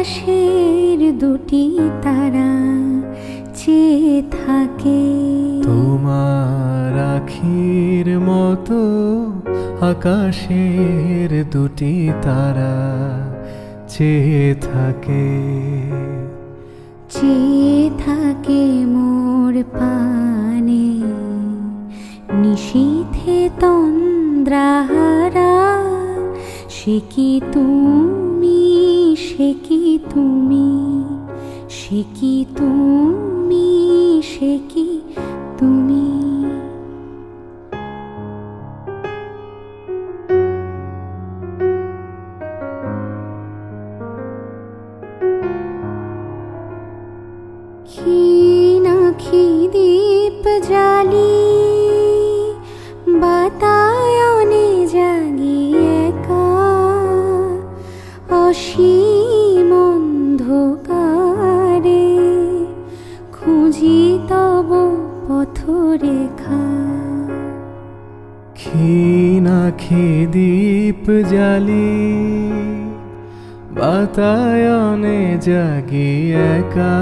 আকাশের দুটি তারা চেয়ে থাকে। তোমার আখির মতো আকাশের দুটি তারা চেয়ে থাকে। চেয়ে থাকে মোর পানে নিশীথে তন্দ্রাহারা। সে কি তুমি, সে কি তুমি, সে কি তুমি, সে কি তুমি। ক্ষীণ আখি দীপ জ্বালি বাতায়নে জাগি একা। অসীম অন্ধকারে খুঁজি তব পথরেখা। ক্ষীণ আখি দীপ জ্বালি বাতায়নে জাগি একা।